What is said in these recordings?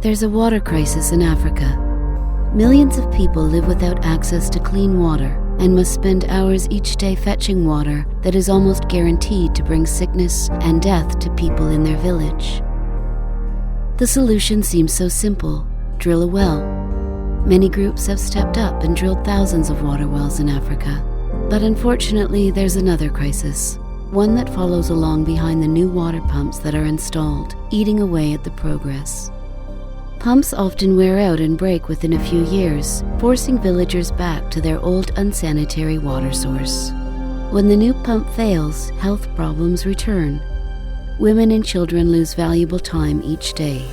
There's a water crisis in Africa. Millions of people live without access to clean water and must spend hours each day fetching water that is almost guaranteed to bring sickness and death to people in their village. The solution seems so simple: drill a well. Many groups have stepped up and drilled thousands of water wells in Africa. But unfortunately, there's another crisis, one that follows along behind the new water pumps that are installed, eating away at the progress. Pumps often wear out and break within a few years, forcing villagers back to their old unsanitary water source. When the new pump fails, health problems return. Women and children lose valuable time each day.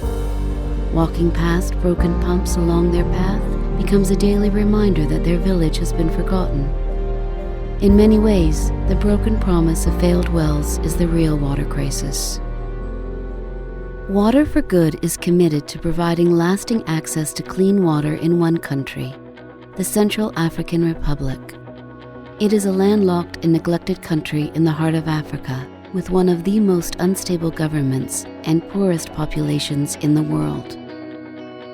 Walking past broken pumps along their path becomes a daily reminder that their village has been forgotten. In many ways, the broken promise of failed wells is the real water crisis. Water for Good is committed to providing lasting access to clean water in one country, the Central African Republic. It is a landlocked and neglected country in the heart of Africa, with one of the most unstable governments and poorest populations in the world.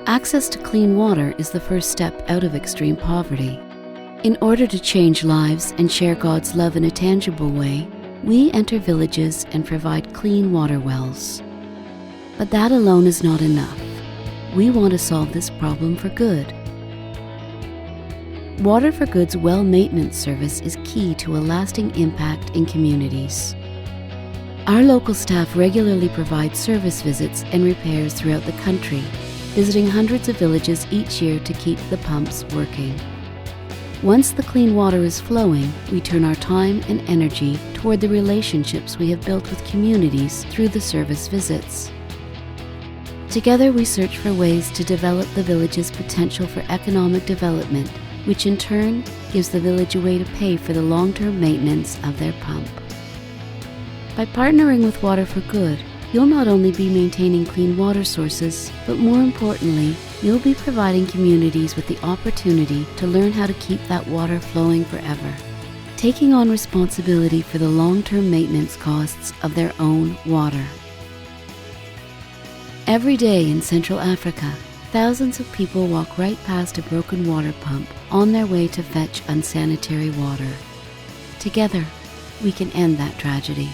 Access to clean water is the first step out of extreme poverty. In order to change lives and share God's love in a tangible way, we enter villages and provide clean water wells. But that alone is not enough. We want to solve this problem for good. Water for Good's well maintenance service is key to a lasting impact in communities. Our local staff regularly provide service visits and repairs throughout the country, visiting hundreds of villages each year to keep the pumps working. Once the clean water is flowing, we turn our time and energy toward the relationships we have built with communities through the service visits. Together we search for ways to develop the village's potential for economic development, which in turn gives the village a way to pay for the long-term maintenance of their pump. By partnering with Water for Good, you'll not only be maintaining clean water sources, but more importantly, you'll be providing communities with the opportunity to learn how to keep that water flowing forever, taking on responsibility for the long-term maintenance costs of their own water. Every day in Central Africa, thousands of people walk right past a broken water pump on their way to fetch unsanitary water. Together, we can end that tragedy.